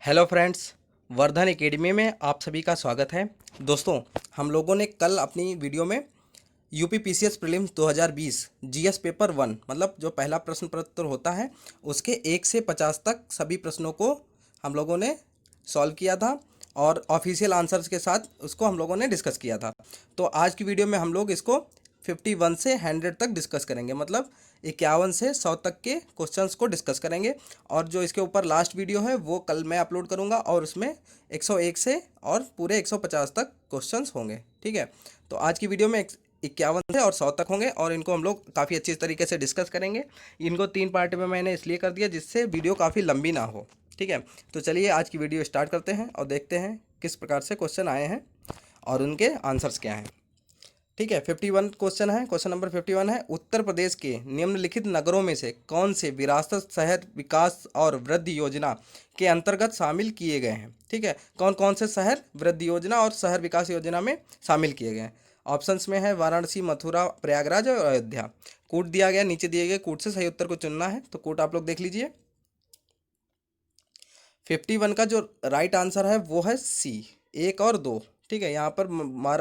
Hello friends, Vardhan academy में आप सभी का स्वागत है। दोस्तों, हम लोगों ने कल अपनी वीडियो में UP PCS prelims 2020 GS paper 1 मतलब जो पहला प्रश्न पत्र होता है उसके 1 से 50 तक सभी प्रश्नों को हम लोगों ने सॉल्व किया था और ऑफिशियल आंसर्स के साथ उसको हम लोगों ने डिस्कस किया था। तो आज की वीडियो में हम लोग इसको 51 से 100 तक डिस्कस करेंगे, मतलब 51 से 100 तक के क्वेश्चंस को डिस्कस करेंगे। और जो इसके ऊपर लास्ट वीडियो है वो कल मैं अपलोड करूंगा और उसमें 101 से और पूरे 150 तक क्वेश्चंस होंगे। ठीक है, तो आज की वीडियो में 51 से और 100 तक होंगे और इनको हम लोग काफ़ी अच्छी तरीके से डिस्कस करेंगे। इनको 3 पार्ट में मैंने इसलिए कर दिया जिससे वीडियो काफ़ी लंबी ना हो। ठीक है, तो चलिए आज की वीडियो स्टार्ट करते हैं और देखते हैं किस प्रकार से क्वेश्चन आए हैं और उनके आंसर्स क्या हैं। ठीक है, 51 क्वेश्चन है। क्वेश्चन नंबर 51 है, उत्तर प्रदेश के निम्नलिखित नगरों में से कौन से विरासत शहर विकास और वृद्धि योजना के अंतर्गत शामिल किए गए हैं। ठीक है, कौन कौन से शहर वृद्धि योजना और शहर विकास योजना में शामिल किए गए हैं। ऑप्शंस में है वाराणसी, मथुरा, प्रयागराज और अयोध्या। कूट दिया गया, नीचे दिए गए कूट से सही उत्तर को चुनना है, तो कूट आप लोग देख लीजिए। 51 का जो राइट आंसर है वो है सी, 1 और 2। ठीक है, यहाँ पर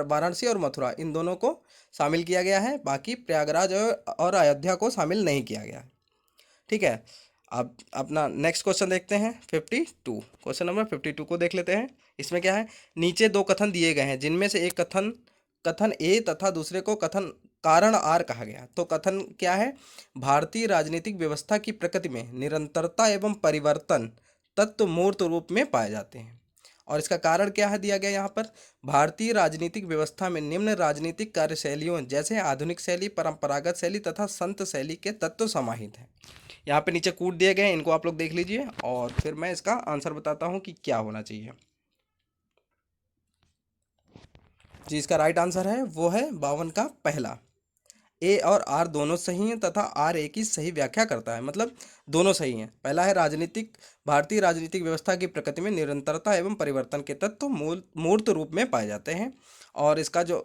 वाराणसी और मथुरा इन दोनों को शामिल किया गया है, बाकी प्रयागराज और अयोध्या को शामिल नहीं किया गया है। ठीक है, अब अपना नेक्स्ट क्वेश्चन देखते हैं। 52 क्वेश्चन नंबर 52 को देख लेते हैं। इसमें क्या है, नीचे 2 कथन दिए गए हैं जिनमें से एक कथन कथन ए तथा दूसरे को कथन कारण आर कहा गया। तो कथन क्या है, भारतीय राजनीतिक व्यवस्था की प्रकृति में निरंतरता एवं परिवर्तन तत्व मूर्त रूप में पाए जाते हैं। और इसका कारण क्या है दिया गया यहाँ पर, भारतीय राजनीतिक व्यवस्था में निम्न राजनीतिक कार्यशैलियों जैसे आधुनिक शैली, परंपरागत शैली तथा संत शैली के तत्व समाहित हैं। यहाँ पे नीचे कूट दिए गए हैं, इनको आप लोग देख लीजिए और फिर मैं इसका आंसर बताता हूँ कि क्या होना चाहिए। जी, इसका राइट आंसर है वो है 52 का पहला। ए और आर दोनों सही हैं तथा आर ए की सही व्याख्या करता है, मतलब दोनों सही हैं। पहला है राजनीतिक भारतीय राजनीतिक व्यवस्था की प्रकृति में निरंतरता एवं परिवर्तन के तत्व मूर्त रूप में पाए जाते हैं। और इसका जो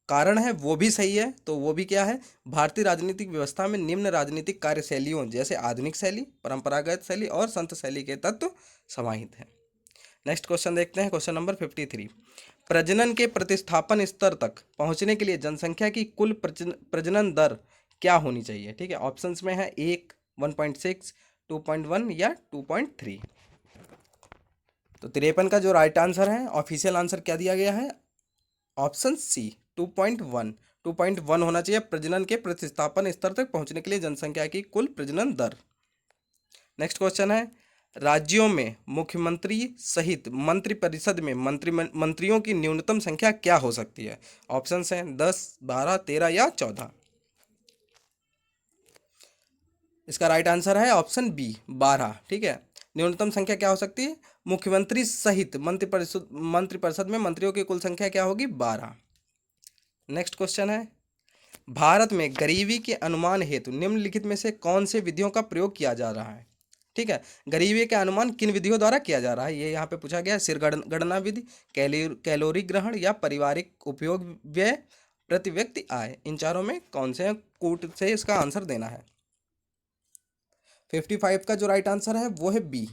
कारण है वो भी सही है, तो वो भी क्या है, भारतीय राजनीतिक व्यवस्था में निम्न राजनीतिक कार्यशैलियों जैसे आधुनिक शैली, परंपरागत शैली और संत शैली के तत्व समाहित हैं। नेक्स्ट क्वेश्चन देखते हैं। क्वेश्चन नंबर 53, प्रजनन के प्रतिस्थापन स्तर तक पहुंचने के लिए जनसंख्या की कुल प्रजनन दर क्या होनी चाहिए। ठीक है, ऑप्शंस में है 1, 1.6, 2.1 या 2.3। तो 53 का जो राइट आंसर है, ऑफिशियल आंसर क्या दिया गया है, ऑप्शन सी 2.1। 2.1 होना चाहिए प्रजनन के प्रतिस्थापन स्तर तक पहुंचने के लिए जनसंख्या की कुल प्रजनन दर। नेक्स्ट क्वेश्चन है, राज्यों में मुख्यमंत्री सहित मंत्रिपरिषद में मंत्रियों की न्यूनतम संख्या क्या हो सकती है। ऑप्शंस हैं 10, 12, 13 या 14। इसका राइट आंसर है ऑप्शन बी 12। ठीक है, न्यूनतम संख्या क्या हो सकती है, मुख्यमंत्री सहित मंत्रिपरिषद में मंत्रियों की कुल संख्या क्या होगी, 12। नेक्स्ट क्वेश्चन है, भारत में गरीबी के अनुमान हेतु निम्नलिखित में से कौन से विधियों का प्रयोग किया जा रहा है। ठीक है, गरीबी का अनुमान किन विधियों द्वारा किया जा रहा है, ये यहाँ पे पूछा गया है। सिर गणना विधि, कैलोरी ग्रहण या पारिवारिक उपयोग व्यय, प्रति व्यक्ति आय, इन चारों में कौन से कूट से इसका आंसर देना है। 55 का जो राइट आंसर है वो है बी,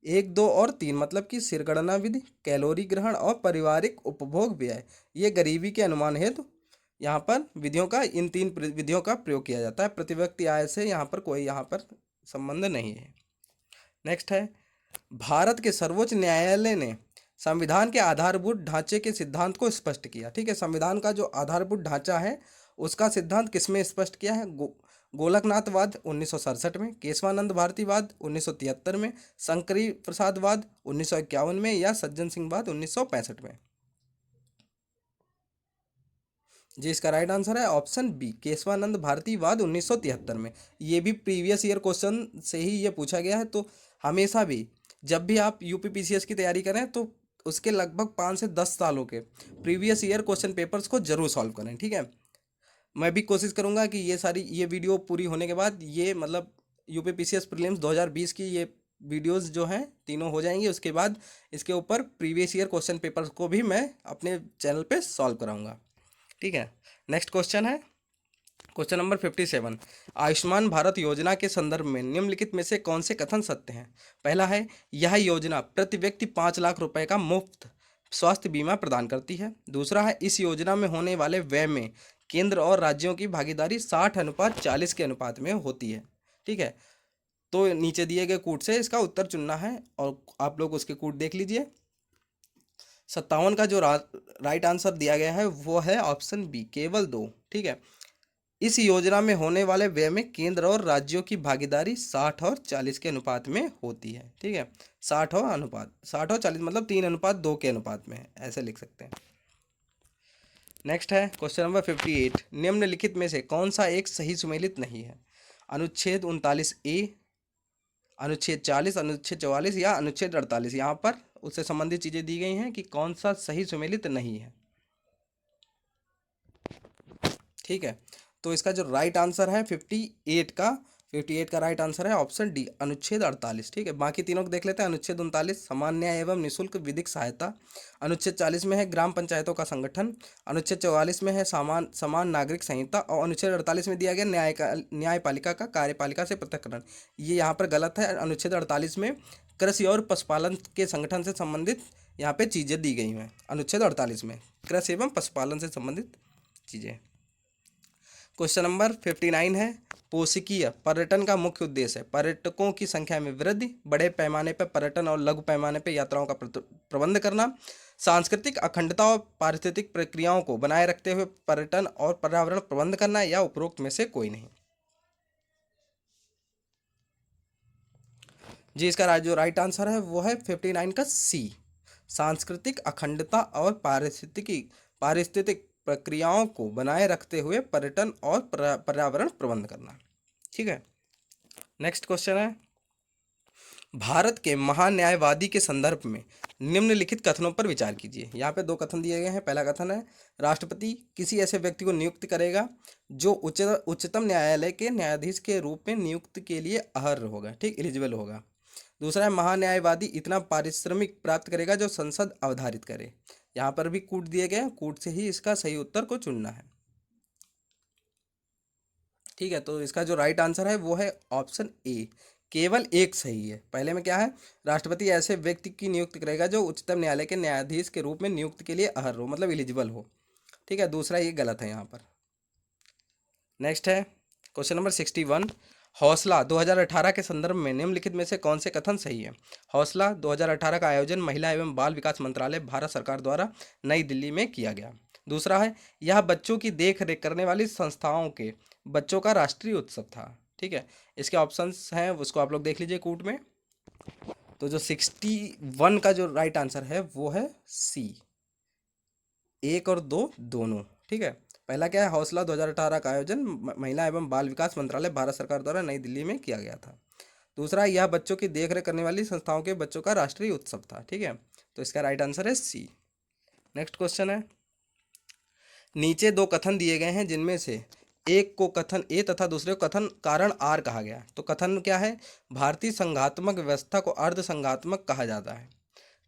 1, 2 और 3, मतलब कि सिरगणना विधि, कैलोरी ग्रहण और पारिवारिक उपभोग व्यय, ये गरीबी के अनुमान हेतु यहाँ पर विधियों का, इन 3 विधियों का प्रयोग किया जाता है। प्रति व्यक्ति आय से यहाँ पर कोई यहाँ पर संबंध नहीं है। नेक्स्ट है, भारत के सर्वोच्च न्यायालय ने संविधान के आधारभूत ढांचे के सिद्धांत को स्पष्ट किया। ठीक है, संविधान का जो आधारभूत ढांचा है उसका सिद्धांत किसमें स्पष्ट किया है, गोलकनाथवाद 1967 में, केशवानंद भारतीवाद 1973 में, शंकरी प्रसादवाद 1951 में या सज्जन सिंहवाद 1965 में। जी, इसका राइट आंसर है ऑप्शन बी, केशवानंद भारतीवाद 1973 में। ये भी प्रीवियस ईयर क्वेश्चन से ही ये पूछा गया है, तो हमेशा भी जब भी आप यूपी पीसीएस की तैयारी करें तो उसके लगभग 5 से 10 सालों के प्रीवियस ईयर क्वेश्चन पेपर्स को जरूर सॉल्व करें। ठीक है, मैं भी कोशिश करूंगा कि ये वीडियो पूरी होने के बाद ये मतलब यूपी पीसीएस प्रीलिम्स 2020 की ये वीडियोस जो हैं तीनों हो जाएंगी। उसके बाद इसके ऊपर प्रीवियस ईयर क्वेश्चन पेपर्स को भी मैं अपने चैनल पे सॉल्व कराऊंगा। ठीक है, नेक्स्ट क्वेश्चन है क्वेश्चन नंबर 57, आयुष्मान भारत योजना के संदर्भ में निम्नलिखित में से कौन से कथन सत्य हैं? पहला है, यह योजना प्रति व्यक्ति 5 लाख रुपए का मुफ्त स्वास्थ्य बीमा प्रदान करती है। दूसरा है, इस योजना में होने वाले व्यय में केंद्र और राज्यों की भागीदारी 60:40 के अनुपात में होती है। ठीक है, तो नीचे दिए गए कूट से इसका उत्तर चुनना है और आप लोग उसके कूट देख लीजिए। 57 का जो राइट आंसर दिया गया है वो है ऑप्शन बी, केवल 2। ठीक है, इस योजना में होने वाले व्यय में केंद्र और राज्यों की भागीदारी 60:40 के अनुपात में होती है। ठीक है, 60:40 मतलब 3:2 के अनुपात में है, ऐसे लिख सकते हैं। नेक्स्ट है क्वेश्चन नंबर 58, निम्नलिखित में से कौन सा एक सही सुमेलित नहीं है? अनुच्छेद 39A, अनुच्छेद 40, अनुच्छेद 44 या अनुच्छेद 48। यहाँ पर उससे संबंधित चीजें दी गई हैं कि कौन सा सही सुमेलित नहीं है। ठीक है, तो इसका जो राइट आंसर है 58 का राइट आंसर है ऑप्शन डी, अनुच्छेद 48। ठीक है, बाकी तीनों को देख लेते हैं। अनुच्छेद 39 समान न्याय एवं निःशुल्क विधिक सहायता, अनुच्छेद 40 में है ग्राम पंचायतों का संगठन, अनुच्छेद 44 में है समान नागरिक संहिता और अनुच्छेद 48 में दिया गया न्यायपालिका का कार्यपालिका से पृथक्करण। ये यहाँ पर गलत है। अनुच्छेद 48 में कृषि और पशुपालन के संगठन से संबंधित यहाँ पे चीज़ें दी गई हैं। अनुच्छेद 48 में कृषि एवं पशुपालन से संबंधित चीज़ें। क्वेश्चन नंबर 59 है, पोषकीय पर्यटन का मुख्य उद्देश्य है पर्यटकों की संख्या में वृद्धि, बड़े पैमाने पर पर्यटन और लघु पैमाने पर यात्राओं का प्रबंध करना, सांस्कृतिक अखंडता और पारिस्थितिक प्रक्रियाओं को बनाए रखते हुए पर्यटन और पर्यावरण प्रबंध करना, या उपरोक्त में से कोई नहीं। जी, इसका जो राइट आंसर है वो है 59 का सी, सांस्कृतिक अखंडता और पारिस्थितिक प्रक्रियाओं को बनाए रखते हुए पर्यटन और पर्यावरण प्रबंध करना। ठीक है, नेक्स्ट क्वेश्चन है, भारत के महान न्यायवादी के संदर्भ में निम्नलिखित कथनों पर विचार कीजिए। यहाँ पे 2 कथन दिए गए हैं। पहला कथन है, राष्ट्रपति किसी ऐसे व्यक्ति को नियुक्त करेगा जो उच्चतम न्यायालय के न्यायाधीश के रूप में नियुक्ति के लिए अर्ह होगा। ठीक, एलिजिबल होगा। दूसरा है, महान्यायवादी इतना पारिश्रमिक प्राप्त करेगा जो संसद अवधारित करे। यहाँ पर भी कूट दिए गए, कूट से ही इसका सही उत्तर को चुनना है। ठीक है, तो इसका जो राइट आंसर है वो है ऑप्शन ए, केवल एक सही है। पहले में क्या है, राष्ट्रपति ऐसे व्यक्ति की नियुक्ति करेगा जो उच्चतम न्यायालय के न्यायाधीश के रूप में नियुक्ति के लिए अर्ह हो, मतलब एलिजिबल हो। ठीक है, दूसरा ये गलत है यहाँ पर। नेक्स्ट है क्वेश्चन नंबर 61, हौसला 2018 के संदर्भ में निम्नलिखित में से कौन से कथन सही है? हौसला 2018 का आयोजन महिला एवं बाल विकास मंत्रालय भारत सरकार द्वारा नई दिल्ली में किया गया। दूसरा है, यह बच्चों की देख रेख करने वाली संस्थाओं के बच्चों का राष्ट्रीय उत्सव था। ठीक है, इसके ऑप्शंस हैं उसको आप लोग देख लीजिए कूट में। तो जो 61 का जो राइट आंसर है वो है सी, 1 और 2 दोनों। ठीक है, पहला क्या है, हौसला 2018 का आयोजन महिला एवं बाल विकास मंत्रालय भारत सरकार द्वारा नई दिल्ली में किया गया था। दूसरा, यह बच्चों की देखरेख करने वाली संस्थाओं के बच्चों का राष्ट्रीय उत्सव था। ठीक है, तो इसका राइट आंसर है सी। नेक्स्ट क्वेश्चन है, नीचे 2 कथन दिए गए हैं जिनमें से एक को कथन ए तथा दूसरे को कथन कारण आर कहा गया। तो कथन क्या है, भारतीय संघात्मक व्यवस्था को अर्ध संघात्मक कहा जाता है।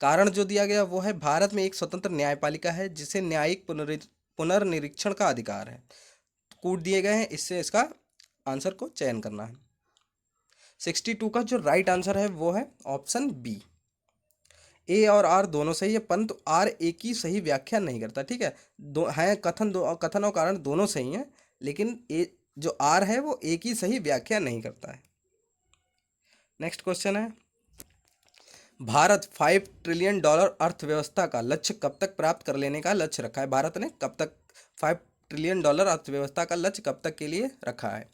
कारण जो दिया गया वो है, भारत में एक स्वतंत्र न्यायपालिका है जिसे न्यायिक पुनर्निरीक्षण का अधिकार है। कूट दिए गए हैं, इससे इसका आंसर को चयन करना है। 62 का जो राइट आंसर है वो है ऑप्शन बी, ए और आर दोनों सही है, परंतु आर ए की सही व्याख्या नहीं करता। ठीक है, कथन और कारण दोनों सही हैं, लेकिन ए जो आर है वो ए की सही व्याख्या नहीं करता है। नेक्स्ट क्वेश्चन है, भारत $5 ट्रिलियन अर्थव्यवस्था का लक्ष्य कब तक प्राप्त कर लेने का लक्ष्य रखा है? भारत ने कब तक $5 ट्रिलियन अर्थव्यवस्था का लक्ष्य कब तक के लिए रखा है?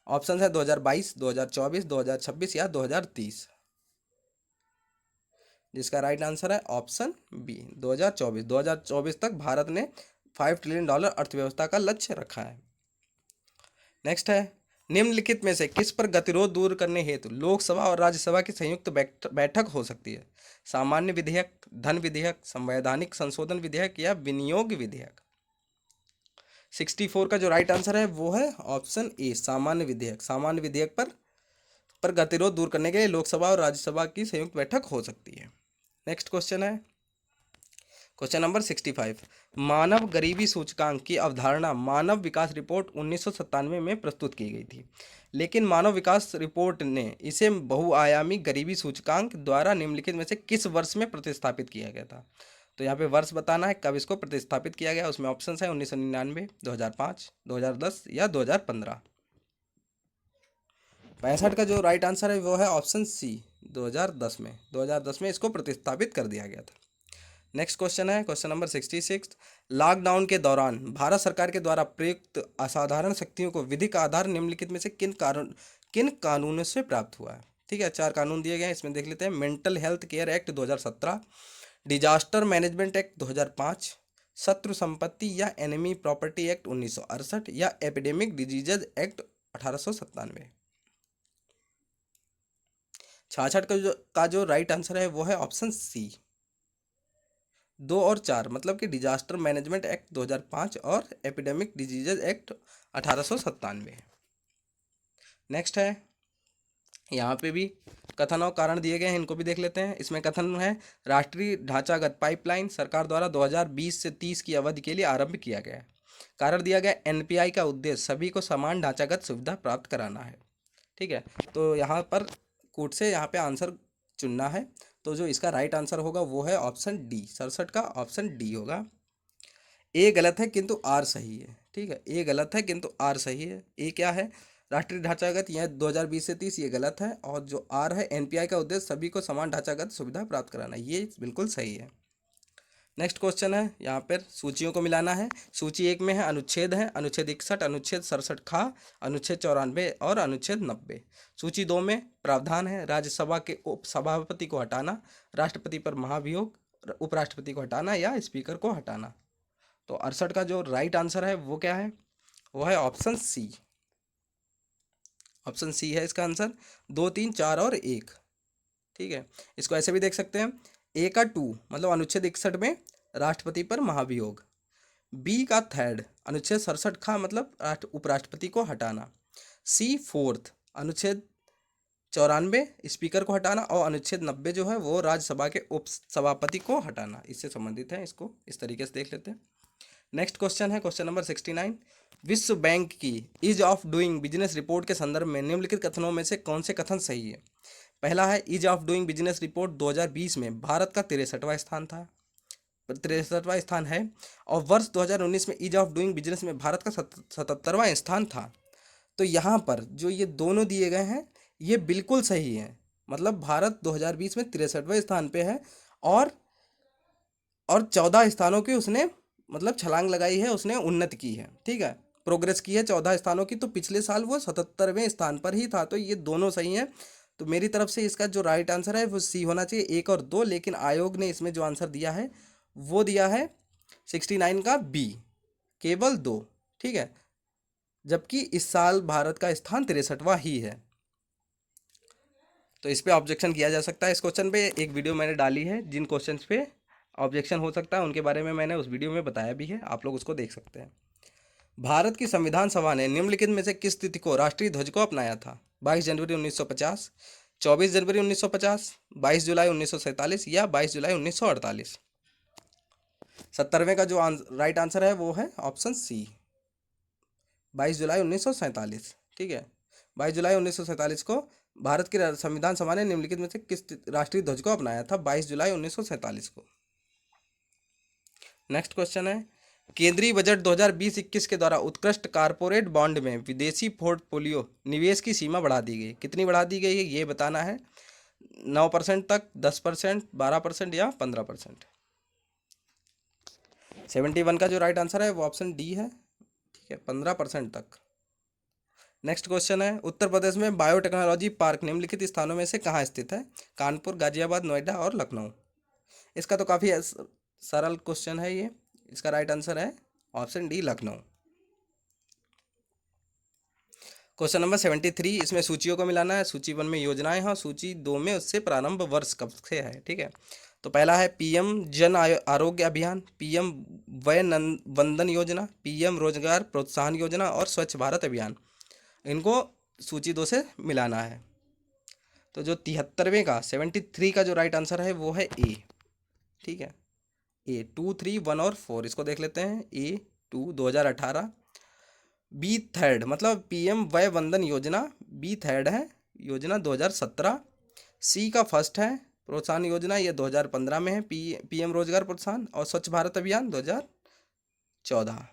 ऑप्शन है 2022, 2024, 2026 या 2030, जिसका राइट आंसर है ऑप्शन बी, 2024। 2024 तक भारत ने $5 ट्रिलियन अर्थव्यवस्था का लक्ष्य रखा है। नेक्स्ट है, निम्नलिखित में से किस पर गतिरोध दूर करने हेतु लोकसभा और राज्यसभा की संयुक्त बैठक हो सकती है? सामान्य विधेयक, धन विधेयक, संवैधानिक संशोधन विधेयक या विनियोग विधेयक? 64 का जो राइट आंसर है वो है ऑप्शन ए, सामान्य विधेयक। सामान्य विधेयक पर गतिरोध दूर करने के लिए लोकसभा और राज्यसभा की संयुक्त बैठक हो सकती है। नेक्स्ट क्वेश्चन है, क्वेश्चन नंबर 65, मानव गरीबी सूचकांक की अवधारणा मानव विकास रिपोर्ट 1997 में प्रस्तुत की गई थी, लेकिन मानव विकास रिपोर्ट ने इसे बहुआयामी गरीबी सूचकांक द्वारा निम्नलिखित में से किस वर्ष में प्रतिस्थापित किया गया था। तो यहाँ पे वर्ष बताना है कब इसको प्रतिस्थापित किया गया। उसमें ऑप्शंस है 1999, 2005, 2010 या 2015। 65 का जो राइट आंसर है वो है ऑप्शन सी, 2010 में इसको प्रतिस्थापित कर दिया गया था। नेक्स्ट क्वेश्चन है क्वेश्चन नंबर 66, लॉकडाउन के दौरान भारत सरकार के द्वारा प्रयुक्त असाधारण शक्तियों को विधिक आधार निम्नलिखित में से किन कानूनों से प्राप्त हुआ है। ठीक है, 4 कानून दिए गए हैं, इसमें देख लेते हैं। Mental health care act 2017, disaster management act 2005, शत्रु संपत्ति या एनिमी प्रॉपर्टी एक्ट 1968 या एपिडेमिक डिजीजेज एक्ट 1897। 66 का जो राइट आंसर है वो है ऑप्शन सी, 2 और 4, मतलब कि डिजास्टर मैनेजमेंट एक्ट 2005 और एपिडेमिक डिजीजेज एक्ट 1897। नेक्स्ट है, यहाँ पे भी कथन और कारण दिए गए हैं, इनको भी देख लेते हैं। इसमें कथन है, राष्ट्रीय ढांचागत पाइपलाइन सरकार द्वारा 2020 से 30 की अवधि के लिए आरंभ किया गया है। कारण दिया गया, एनपीआई का उद्देश्य सभी को समान ढांचागत सुविधा प्राप्त कराना है। ठीक है, तो यहाँ पर कूट से यहाँ पे आंसर चुनना है। तो जो इसका राइट आंसर होगा वो है ऑप्शन डी, 67 का ऑप्शन डी होगा। ए गलत है किंतु आर सही है। ठीक है, ए गलत है किंतु आर सही है। ए क्या है, राष्ट्रीय ढांचागत, यह 2020 से 30, ये गलत है। और जो आर है, एनपीआई का उद्देश्य सभी को समान ढांचागत सुविधा प्राप्त कराना, ये बिल्कुल सही है। नेक्स्ट क्वेश्चन है, यहाँ पर सूचियों को मिलाना है। सूची 1 में है अनुच्छेद, अनुच्छेद 61, अनुच्छेद 67 खा, अनुच्छेद 94 और अनुच्छेद 90। सूची 2 में प्रावधान है, राज्यसभा के उप सभापति को हटाना, राष्ट्रपति पर महाभियोग, उपराष्ट्रपति को हटाना या स्पीकर को हटाना। तो 68 का जो राइट आंसर है वो क्या है, वो है ऑप्शन सी। ऑप्शन सी है इसका आंसर, 2, 3, 4 और 1। ठीक है, इसको ऐसे भी देख सकते हैं, ए का 2 मतलब अनुच्छेद 61 में राष्ट्रपति पर महाभियोग, बी का 3 अनुच्छेद 67 खा मतलब उपराष्ट्रपति को हटाना, सी 4 अनुच्छेद 94 स्पीकर को हटाना और अनुच्छेद 90 जो है वो राज्यसभा के उप सभापति को हटाना, इससे संबंधित है। इसको इस तरीके से देख लेते हैं। नेक्स्ट क्वेश्चन है क्वेश्चन नंबर 69, विश्व बैंक की ease of doing business report के संदर्भ में निम्नलिखित कथनों में से कौन से कथन सही है। पहला है, ease of doing business report 2020 में भारत का 63वां स्थान था, 63वां स्थान है, और वर्ष 2019 में ईज ऑफ डूइंग बिजनेस में भारत का 77वां स्थान था। तो यहाँ पर जो ये दोनों दिए गए हैं ये बिल्कुल सही है, मतलब भारत 2020 में 63वें स्थान पे है और 14 स्थानों की उसने मतलब छलांग लगाई है, उसने उन्नति की है। ठीक है, प्रोग्रेस की है 14 स्थानों की। तो पिछले साल वो 77वें स्थान पर ही था, तो ये दोनों सही हैं। तो मेरी तरफ से इसका जो राइट आंसर है वो सी होना चाहिए, 1 और 2। लेकिन आयोग ने इसमें जो आंसर दिया है वो दिया है 69 का बी, केवल 2। ठीक है, जबकि इस साल भारत का स्थान 63वां ही है। तो इस पे ऑब्जेक्शन किया जा सकता है। इस क्वेश्चन पे एक वीडियो मैंने डाली है, जिन क्वेश्चंस पे ऑब्जेक्शन हो सकता है उनके बारे में मैंने उस वीडियो में बताया भी है, आप लोग उसको देख सकते हैं। भारत की संविधान सभा ने निम्नलिखित में से किस तिथि को राष्ट्रीय ध्वज को अपनाया था। 22 जनवरी 1950, 24 जनवरी 1950, 22 जुलाई 1947 या 22 जुलाई 1948। 70वें का जो राइट आंसर है वो है ऑप्शन सी, 22 जुलाई 1947। ठीक है, 22 जुलाई 1947 को भारत की संविधान सभा ने निम्नलिखित में से किस राष्ट्रीय ध्वज को अपनाया था, 22 जुलाई 1947 को। नेक्स्ट क्वेश्चन है, केंद्रीय बजट 2020-21 के द्वारा उत्कृष्ट कारपोरेट बॉन्ड में विदेशी पोर्टफोलियो निवेश की सीमा बढ़ा दी गई, कितनी बढ़ा दी गई है ये बताना है। 9% तक, 10%, 12% या 15%। 71 का जो राइट आंसर है वो ऑप्शन डी है। ठीक है, 15% तक। नेक्स्ट क्वेश्चन है, उत्तर प्रदेश में बायोटेक्नोलॉजी पार्क निम्नलिखित स्थानों में से कहाँ स्थित है। कानपुर, गाजियाबाद, नोएडा और लखनऊ। इसका तो काफ़ी सरल क्वेश्चन है ये, इसका राइट आंसर है option D, Lucknow. Question number 73, इसमें सूचियों को मिलाना है। सूची 1 में योजनाएं हैं, सूची 2 में उससे प्रारंभ वर्ष कब से है। ठीक है, तो पहला है पीएम जन आरोग्य अभियान, पीएम वय वंदन योजना, पीएम रोजगार प्रोत्साहन योजना और स्वच्छ भारत अभियान। इनको सूची 2 से मिलाना है। तो जो 73वें का 73 का जो राइट आंसर है वो है ए। ठीक है, ए 2, 3, 1 और 4, इसको देख लेते हैं। ए 2 2018, बी थर्ड मतलब पीएम वय वंदन योजना, बी थर्ड है योजना 2017, सी का फर्स्ट है प्रोत्साहन योजना, ये 2015 में है, पीएम रोजगार प्रोत्साहन, और स्वच्छ भारत अभियान 2014।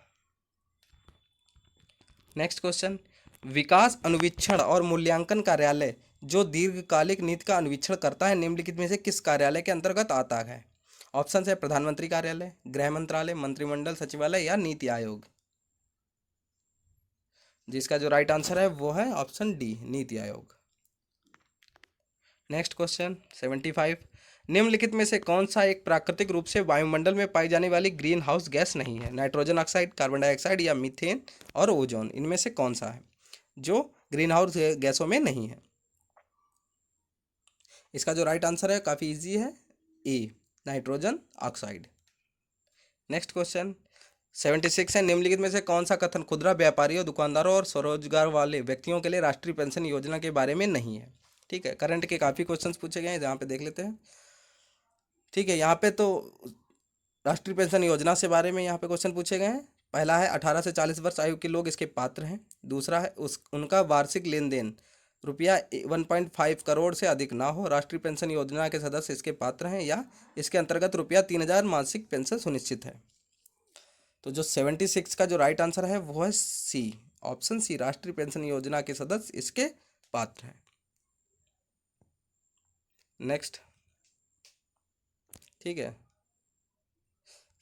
नेक्स्ट क्वेश्चन, विकास अनुवीक्षण और मूल्यांकन कार्यालय जो दीर्घकालिक नीति का अनुवीक्षण करता है निम्नलिखित में से किस कार्यालय के अंतर्गत आता है? ऑप्शन है प्रधानमंत्री कार्यालय, गृह मंत्रालय, मंत्रिमंडल सचिवालय या नीति आयोग। जिसका जो राइट आंसर है वो है option D, NITI Aayog. Next question 75, निम्नलिखित में से कौन सा एक प्राकृतिक रूप से वायुमंडल में पाई जाने वाली ग्रीन हाउस गैस नहीं है? नाइट्रोजन ऑक्साइड, कार्बन डाइऑक्साइड या मीथेन और ओजोन, इनमें से कौन सा है जो ग्रीन हाउस गैसों में नहीं है? इसका जो राइट आंसर है काफ़ी इजी है, ए, नाइट्रोजन ऑक्साइड। नेक्स्ट क्वेश्चन 76 है, निम्नलिखित में से कौन सा कथन खुदरा व्यापारियों, दुकानदारों और स्वरोजगार वाले व्यक्तियों के लिए राष्ट्रीय पेंशन योजना के बारे में नहीं है? ठीक है, करंट के काफ़ी क्वेश्चंस पूछे गए हैं, जहाँ पे देख लेते हैं। ठीक है, यहाँ पे तो राष्ट्रीय पेंशन योजना से बारे में यहाँ पे क्वेश्चन पूछे गए हैं। पहला है 18 से 40 वर्ष आयु के लोग इसके पात्र हैं। दूसरा है उनका वार्षिक लेन देन रुपया 1.5 करोड़ से अधिक ना हो, राष्ट्रीय पेंशन योजना के सदस्य इसके पात्र हैं, या इसके अंतर्गत रुपया 3000 मासिक पेंशन सुनिश्चित है। तो जो 76 का जो राइट आंसर है वो है सी, ऑप्शन सी, राष्ट्रीय पेंशन योजना के सदस्य इसके पात्र हैं। नेक्स्ट, ठीक है,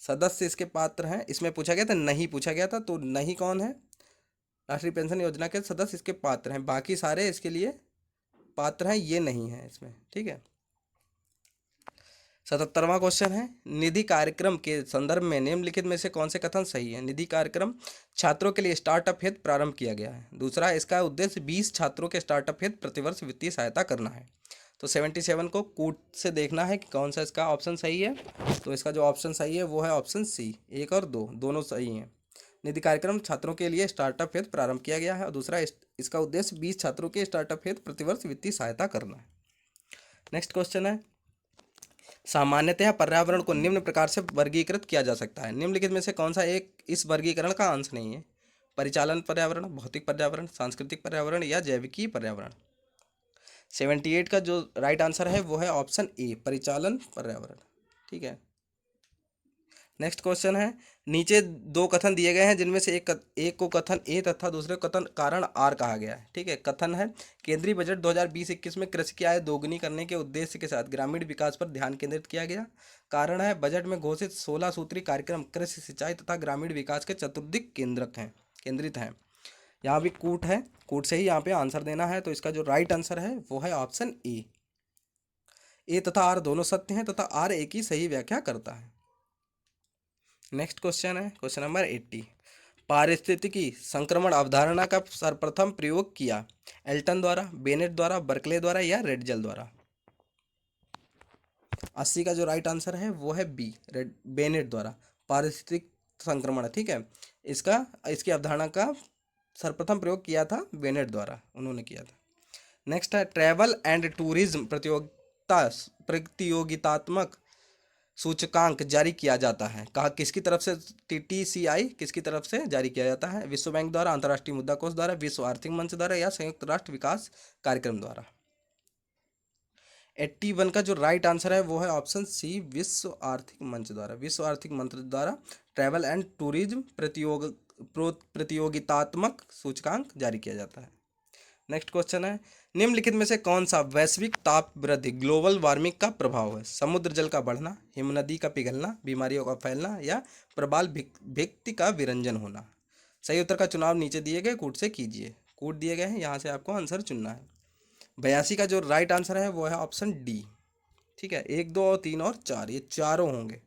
सदस्य इसके पात्र हैं, इसमें पूछा गया था, नहीं पूछा गया था, तो नहीं कौन है? राष्ट्रीय पेंशन योजना के सदस्य इसके पात्र हैं, बाकी सारे इसके लिए पात्र हैं, ये नहीं है इसमें। ठीक है, 77वां क्वेश्चन है, निधि कार्यक्रम के संदर्भ में निम्नलिखित में से कौन से कथन सही है? निधि कार्यक्रम छात्रों के लिए स्टार्टअप हेतु प्रारंभ किया गया है। दूसरा, इसका उद्देश्य 20 छात्रों के स्टार्टअप हेतु प्रतिवर्ष वित्तीय सहायता करना है। तो 77 को कूट से देखना है कि कौन सा इसका ऑप्शन सही है। तो इसका जो ऑप्शन सही है वो है ऑप्शन सी, 1 और 2 दोनों सही हैं। निधि कार्यक्रम छात्रों के लिए स्टार्टअप हेतु प्रारंभ किया गया है, और दूसरा इसका उद्देश्य 20 छात्रों के स्टार्टअप हेतु प्रतिवर्ष वित्तीय सहायता करना है। नेक्स्ट क्वेश्चन है, सामान्यतः पर्यावरण को निम्न प्रकार से वर्गीकृत किया जा सकता है, निम्नलिखित में से कौन सा एक इस वर्गीकरण का अंश नहीं है? परिचालन पर्यावरण, भौतिक पर्यावरण, सांस्कृतिक पर्यावरण या जैविकीय पर्यावरण। 78 का जो राइट आंसर है वो है ऑप्शन ए, परिचालन पर्यावरण। ठीक है, नेक्स्ट क्वेश्चन है, नीचे दो कथन दिए गए हैं जिनमें से एक को कथन ए तथा दूसरे को कथन कारण आर कहा गया है। ठीक है, कथन है, केंद्रीय बजट 2020-21 में कृषि की आय दोगुनी करने के उद्देश्य के साथ ग्रामीण विकास पर ध्यान केंद्रित किया गया। कारण है, बजट में घोषित 16 सूत्रीय कार्यक्रम कृषि, सिंचाई तथा ग्रामीण विकास के चतुर्दिक केंद्रित हैं। यहाँ भी कूट है, कूट से ही यहाँ पे आंसर देना है। तो इसका जो राइट आंसर है वो है ऑप्शन ए तथा आर दोनों सत्य हैं तथा आर ए की सही व्याख्या करता है। नेक्स्ट क्वेश्चन है क्वेश्चन नंबर 80, पारिस्थितिकी संक्रमण अवधारणा का सर्वप्रथम प्रयोग किया एल्टन द्वारा, बेनेट द्वारा, बर्कले द्वारा या रेडजल द्वारा? 80 का जो राइट आंसर है वो है बी, बेनेट द्वारा, पारिस्थितिक संक्रमण। ठीक है, इसकी अवधारणा का सर्वप्रथम प्रयोग किया था बेनेट द्वारा, उन्होंने किया था। नेक्स्ट है, ट्रैवल एंड टूरिज्म प्रतियोगितात्मक सूचकांक जारी किया जाता है, कहा किसकी तरफ से? TTCI किसकी तरफ से जारी किया जाता है? विश्व बैंक द्वारा, अंतर्राष्ट्रीय मुद्रा कोष द्वारा, विश्व आर्थिक मंच द्वारा या संयुक्त राष्ट्र विकास कार्यक्रम द्वारा? 81 का जो राइट आंसर है वो है ऑप्शन सी, विश्व आर्थिक मंच द्वारा, विश्व आर्थिक मंच द्वारा ट्रैवल एंड टूरिज्म प्रतियोगितात्मक सूचकांक जारी किया जाता है। नेक्स्ट क्वेश्चन है, निम्नलिखित में से कौन सा वैश्विक ताप वृद्धि ग्लोबल वार्मिंग का प्रभाव है? समुद्र जल का बढ़ना, हिमनदी का पिघलना, बीमारियों का फैलना या प्रबल भित्ति का विरंजन होना? सही उत्तर का चुनाव नीचे दिए गए कूट से कीजिए, कूट दिए गए हैं, यहाँ से आपको आंसर चुनना है। 82 का जो राइट आंसर है वो है ऑप्शन डी। ठीक है, 1, 2 और 3 और 4 ये चारों होंगे,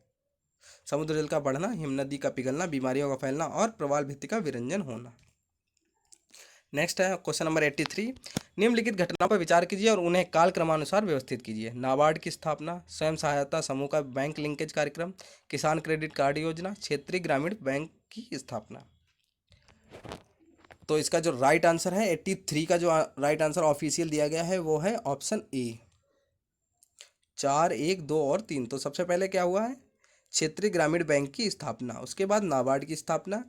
समुद्र जल का बढ़ना, हिमनदी का पिघलना, बीमारियों का फैलना और प्रबल भित्ति का विरंजन होना। नेक्स्ट है क्वेश्चन नंबर 83, निम्नलिखित घटनाओं पर विचार कीजिए और उन्हें कालक्रमानुसार व्यवस्थित कीजिए। नाबार्ड की स्थापना, स्वयं सहायता समूह का बैंक लिंकेज कार्यक्रम, किसान क्रेडिट कार्ड योजना, क्षेत्रीय ग्रामीण बैंक की स्थापना। तो इसका जो राइट आंसर है 83 का जो राइट आंसर ऑफिशियल दिया गया है वो है ऑप्शन ए, 4, 1, 2 और 3। तो सबसे पहले क्या हुआ है, क्षेत्रीय ग्रामीण बैंक की स्थापना, उसके बाद नाबार्ड की स्थापना,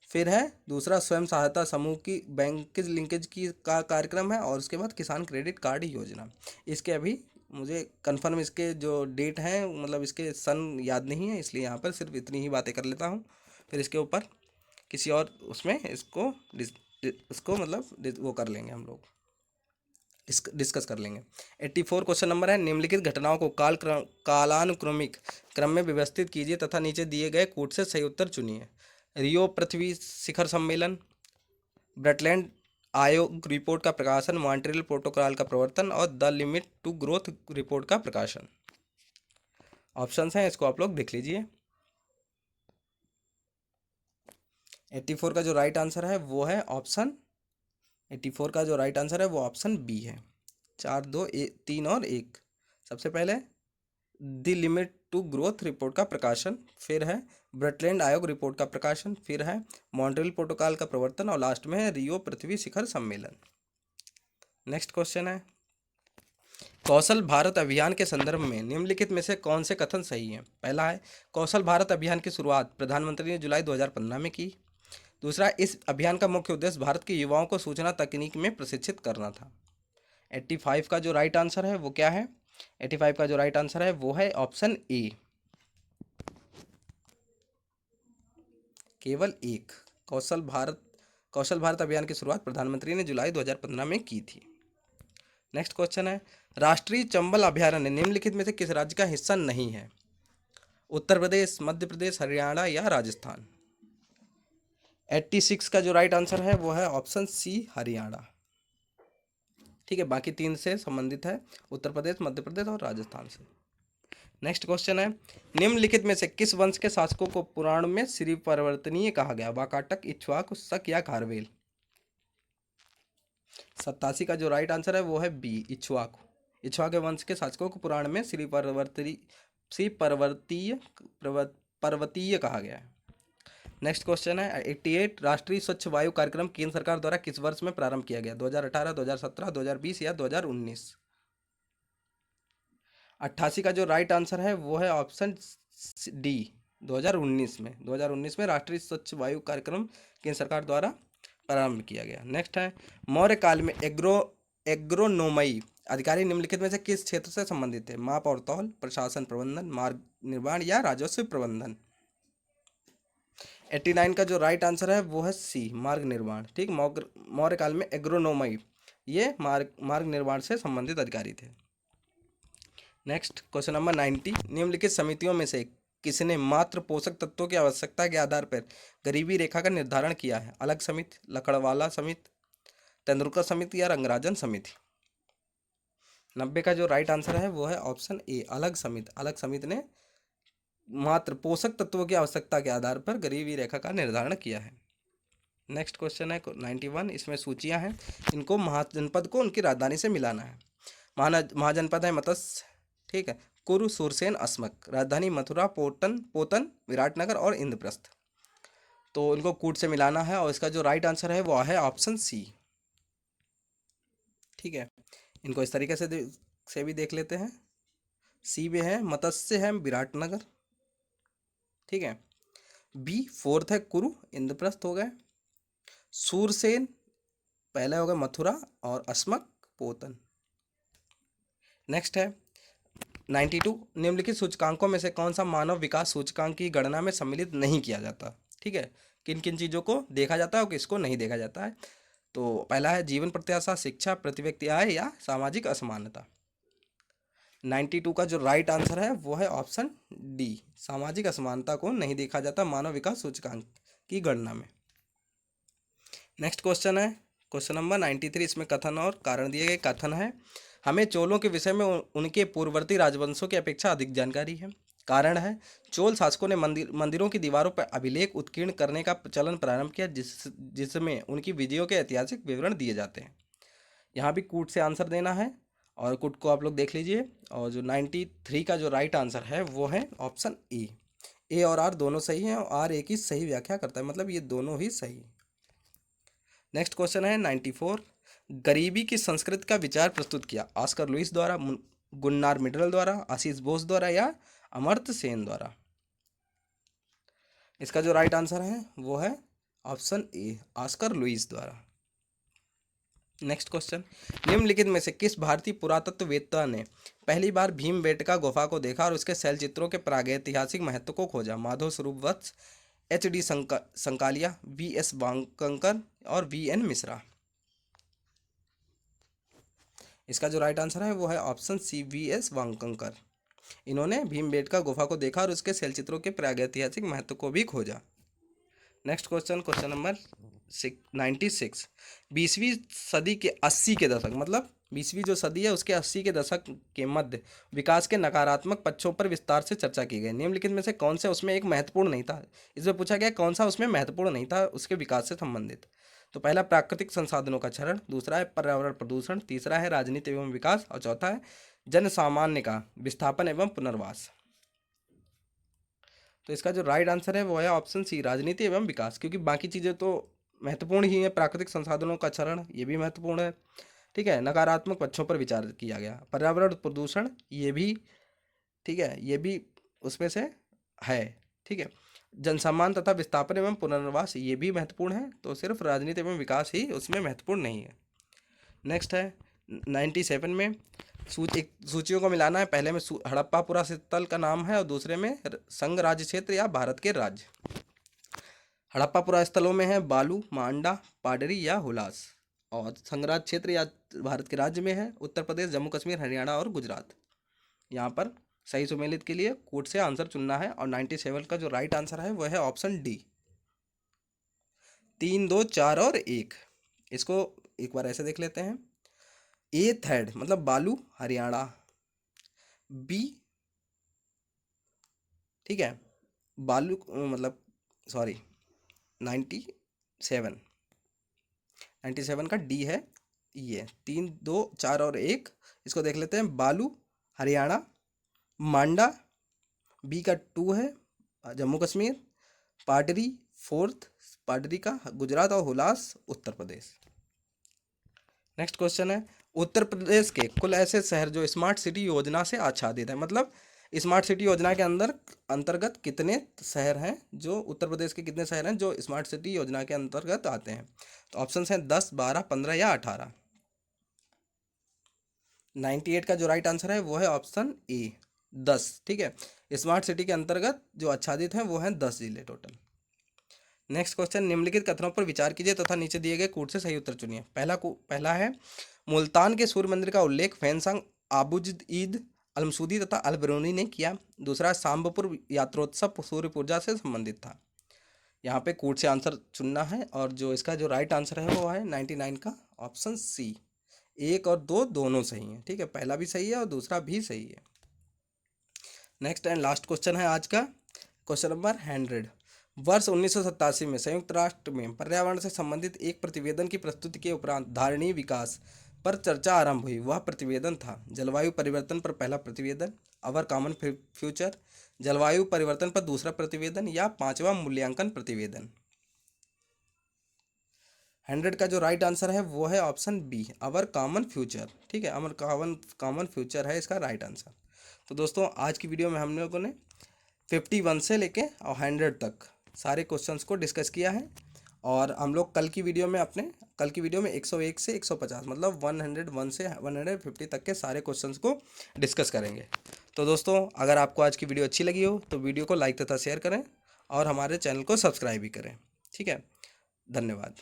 फिर है दूसरा स्वयं सहायता समूह की बैंकिंग लिंकेज की का कार्यक्रम है, और उसके बाद किसान क्रेडिट कार्ड योजना। इसके अभी मुझे कंफर्म इसके जो डेट हैं मतलब इसके सन याद नहीं है, इसलिए यहाँ पर सिर्फ इतनी ही बातें कर लेता हूँ। फिर इसके ऊपर किसी और उसमें इसको मतलब वो कर लेंगे हम लोग, डिस्कस कर लेंगे। 84 क्वेश्चन नंबर है, निम्नलिखित घटनाओं को कालानुक्रमिक क्रम में व्यवस्थित कीजिए तथा नीचे दिए गए कूट से सही उत्तर चुनिए। रियो पृथ्वी शिखर सम्मेलन, ब्रटलैंड आयोग रिपोर्ट का प्रकाशन, मॉन्ट्रियल प्रोटोकॉल का प्रवर्तन और the limit to growth report का प्रकाशन। ऑप्शंस हैं, इसको आप लोग देख लीजिए। 84 का जो राइट आंसर है वो है ऑप्शन 84 का जो राइट आंसर है वो ऑप्शन बी है। 4 2 3 और 1। सबसे पहले the limit to growth report का प्रकाशन, फिर है ब्रटलैंड आयोग रिपोर्ट का प्रकाशन, फिर है मॉन्ट्रियल प्रोटोकॉल का प्रवर्तन और लास्ट में है रियो पृथ्वी शिखर सम्मेलन। नेक्स्ट क्वेश्चन है, कौशल भारत अभियान के संदर्भ में निम्नलिखित में से कौन से कथन सही हैं। पहला है, कौशल भारत अभियान की शुरुआत प्रधानमंत्री ने जुलाई 2015 में की। दूसरा, इस अभियान का मुख्य उद्देश्य भारत के युवाओं को सूचना तकनीक में प्रशिक्षित करना था। 85 का जो राइट आंसर है वो क्या है? 85 का जो राइट आंसर है वो है ऑप्शन ए, केवल एक। कौशल भारत अभियान की शुरुआत प्रधानमंत्री ने जुलाई 2015 में की थी। नेक्स्ट क्वेश्चन है, राष्ट्रीय चंबल अभयारण्य निम्नलिखित में से किस राज्य का हिस्सा नहीं है? उत्तर प्रदेश, मध्य प्रदेश, हरियाणा या राजस्थान। 86 का जो राइट आंसर है वो है ऑप्शन सी, हरियाणा। ठीक है, बाकी 3 से संबंधित है, उत्तर प्रदेश, मध्य प्रदेश और राजस्थान से। नेक्स्ट क्वेश्चन है, निम्नलिखित में से किस वंश के शासकों को पुराण में श्री परिवर्तनीय कहा गया? वाकाटक, इक्ष्वाकु, शक या खारवेल। 87 का जो राइट आंसर है वो है बी, इक्ष्वाकु। इक्ष्वाकु वंश के शासकों को पुराण में श्री पर्वतीय कहा गया है। नेक्स्ट क्वेश्चन है, 88 राष्ट्रीय स्वच्छ वायु कार्यक्रम केंद्र सरकार द्वारा किस वर्ष में प्रारंभ किया गया? 2018, 2017, 2020 या 2019। 88 का जो राइट आंसर है वो है ऑप्शन डी, 2019 में। 2019 में राष्ट्रीय स्वच्छ वायु कार्यक्रम केंद्र सरकार द्वारा प्रारंभ किया गया। नेक्स्ट है, मौर्य काल में एग्रोनोमई अधिकारी निम्नलिखित में से किस क्षेत्र से संबंधित थे? माप और तौल, प्रशासन प्रबंधन, मार्ग निर्माण या राजस्व प्रबंधन। 89 का जो राइट आंसर है वो है सी, मार्ग निर्माण। ठीक, मौर्य काल में एग्रोनोमई ये मार्ग निर्माण से संबंधित अधिकारी थे। नेक्स्ट क्वेश्चन नंबर 90, निम्नलिखित समितियों में से किसने मात्र पोषक तत्वों की आवश्यकता के आधार पर गरीबी रेखा का निर्धारण किया है? अलग समिति, लकड़वाला समिति, तेंदुलकर समिति या रंगराजन समिति। 90 का जो राइट आंसर है वो है ऑप्शन ए, अलग समिति। अलग समिति ने मात्र पोषक तत्वों की आवश्यकता के आधार पर गरीबी रेखा का निर्धारण किया है। नेक्स्ट क्वेश्चन है 91, इसमें सूचियां हैं, इनको महाजनपद को उनकी राजधानी से मिलाना है। महाजनपद है मत्स्य, ठीक है, कुरु, सुरसेन, अस्मक। राजधानी मथुरा, पोतन, विराटनगर और इंद्रप्रस्थ। तो इनको कूट से मिलाना है और इसका जो राइट आंसर है वो है ऑप्शन सी। ठीक है, इनको इस तरीके से भी देख लेते हैं। सी में है मत्स्य है विराटनगर, ठीक है। बी, फोर्थ है कुरु, इंद्रप्रस्थ हो गए। सूरसेन पहले हो गए मथुरा और अस्मक पोतन। नेक्स्ट है 92, निम्नलिखित सूचकांकों में से कौन सा मानव विकास सूचकांक की गणना में सम्मिलित नहीं किया जाता? ठीक है, किन किन चीज़ों को देखा जाता है और किसको नहीं देखा जाता है? तो पहला है जीवन प्रत्याशा, शिक्षा, प्रति व्यक्ति आय या सामाजिक असमानता। 92 का जो राइट आंसर है वो है ऑप्शन डी, सामाजिक असमानता को नहीं देखा जाता मानव विकास सूचकांक की गणना में। नेक्स्ट क्वेश्चन है क्वेश्चन नंबर 93, इसमें कथन और कारण दिए गए। कथन है, हमें चोलों के विषय में उनके पूर्ववर्ती राजवंशों की अपेक्षा अधिक जानकारी है। कारण है, चोल शासकों ने मंदिरों की दीवारों पर अभिलेख उत्कीर्ण करने का चलन प्रारंभ किया, जिसमें उनकी विजयों के ऐतिहासिक विवरण दिए जाते हैं। यहाँ भी कूट से आंसर देना है और कूट को आप लोग देख लीजिए। और जो 93 का जो राइट आंसर है वो है ऑप्शन ए और आर दोनों सही हैं और आर ए की सही व्याख्या करता है, मतलब ये दोनों ही सही। नेक्स्ट क्वेश्चन है 94, गरीबी की संस्कृति का विचार प्रस्तुत किया? ऑस्कर लुइस द्वारा, गुन्नार मिडल द्वारा, आशीष बोस द्वारा या अमर्त्य सेन द्वारा। इसका जो राइट आंसर है वो है ऑप्शन ए, ऑस्कर लुईस द्वारा। नेक्स्ट क्वेश्चन, निम्नलिखित में से किस भारतीय पुरातत्ववेत्ता ने पहली बार भीमबेटका गुफा को देखा और उसके शैल चित्रों के प्रागैतिहासिक महत्व को खोजा? माधव स्वरूप वत्स, एच.डी. संकालिया, वी.एस. वांकणकर और वी.एन. मिश्रा। इसका जो राइट आंसर है वो है ऑप्शन सी, वी.एस. वांकणकर। इन्होंने भीमबेटका गुफा को देखा और उसके शैल चित्रों के प्रागैतिहासिक महत्व को भी खोजा। नेक्स्ट क्वेश्चन, क्वेश्चन नंबर 96, 20वीं सदी के 80 के दशक, मतलब 20वीं जो सदी है उसके 80 के दशक के मध्य विकास के नकारात्मक पक्षों पर विस्तार से चर्चा की गई। निम्नलिखित में से कौन से उसमें एक महत्वपूर्ण नहीं था? इसमें पूछा गया कौन सा उसमें महत्वपूर्ण नहीं था उसके विकास से संबंधित। तो पहला प्राकृतिक संसाधनों का क्षरण, दूसरा है पर्यावरण प्रदूषण, तीसरा है राजनीति एवं विकास और चौथा है जन सामान्य का विस्थापन एवं पुनर्वास। तो इसका जो राइट आंसर है वो है ऑप्शन सी, राजनीति एवं विकास, क्योंकि बाकी चीज़ें तो महत्वपूर्ण ही है। प्राकृतिक संसाधनों का क्षरण ये भी महत्वपूर्ण है, ठीक है। नकारात्मक पक्षों पर विचार किया गया। पर्यावरण प्रदूषण ये भी, ठीक है, ये भी उसमें से है, ठीक है। जनसम्मान तथा विस्थापन एवं पुनर्वास ये भी महत्वपूर्ण है, तो सिर्फ राजनीति एवं विकास ही उसमें महत्वपूर्ण नहीं है। नेक्स्ट है 97 में एक सूचियों को मिलाना है। पहले में हड़प्पा स्थल का नाम है और दूसरे में संघ राज्य क्षेत्र या भारत के राज्य। हड़प्पा स्थलों में है बालू, मांडा, पाडरी या हुलास, और संघ राज्य क्षेत्र या भारत के राज्य में है उत्तर प्रदेश, जम्मू कश्मीर, हरियाणा और गुजरात। यहाँ पर सही सुमेलित के लिए कोड से आंसर चुनना है और 97 का जो राइट आंसर है वह है ऑप्शन डी, 3, 2, 4 और 1। इसको एक बार ऐसे देख लेते हैं। ए थर्ड मतलब बालू हरियाणा, बी, ठीक है, बालू मतलब सॉरी 97 का डी है ये, 3, 2, 4 और 1। इसको देख लेते हैं। बालू हरियाणा, मांडा बी का 2 है जम्मू कश्मीर, पाडरी 4th पाडरी का गुजरात और हुलास उत्तर प्रदेश। नेक्स्ट क्वेश्चन है, उत्तर प्रदेश के कुल ऐसे शहर जो स्मार्ट सिटी योजना से आच्छादित है, मतलब स्मार्ट सिटी योजना के अंतर्गत कितने शहर हैं, जो उत्तर प्रदेश के कितने शहर हैं जो स्मार्ट सिटी योजना के अंतर्गत आते हैं? तो ऑप्शन हैं 10, 12, 15 या 18। 98 का जो राइट आंसर है वो है ऑप्शन ए, 10, ठीक है। स्मार्ट सिटी के अंतर्गत जो आच्छादित हैं वो हैं 10 जिले टोटल। नेक्स्ट क्वेश्चन, निम्नलिखित कथनों पर विचार कीजिए तथा नीचे दिए गए कोड से सही उत्तर चुनिए। पहला है, मुल्तान के सूर्य मंदिर का उल्लेख फैनसांग आबुजईद अलमसूदी तथा अलबरूनी ने किया। दूसरा, सांबपुर यात्रोत्सव सूर्य पूजा से संबंधित था। यहाँ पे कोड से आंसर चुनना है और जो इसका जो राइट आंसर है वो है 99 का ऑप्शन सी, 1 और 2 दोनों सही हैं, ठीक है। पहला भी सही है और दूसरा भी सही है। नेक्स्ट एंड लास्ट क्वेश्चन है आज का, क्वेश्चन नंबर 100। वर्ष 1987 में संयुक्त राष्ट्र में पर्यावरण से संबंधित एक प्रतिवेदन की प्रस्तुति के उपरांत धारणीय विकास पर चर्चा आरंभ हुई। वह प्रतिवेदन था जलवायु परिवर्तन पर पहला प्रतिवेदन, अवर कॉमन फ्यूचर, जलवायु परिवर्तन पर दूसरा प्रतिवेदन या 5वां मूल्यांकन प्रतिवेदन। 100 का जो राइट आंसर है वो है option B, our common future, ठीक है। अवर कॉमन फ्यूचर है इसका राइट आंसर। तो दोस्तों आज की वीडियो में हम लोगों ने 51 से लेके और 100 तक सारे क्वेश्चंस को डिस्कस किया है, और हम लोग कल की वीडियो में 101 से 150 मतलब 101 से 150 तक के सारे क्वेश्चंस को डिस्कस करेंगे। तो दोस्तों अगर आपको आज की वीडियो अच्छी लगी हो तो वीडियो को लाइक तथा शेयर करें और हमारे चैनल को सब्सक्राइब भी करें, ठीक है। धन्यवाद।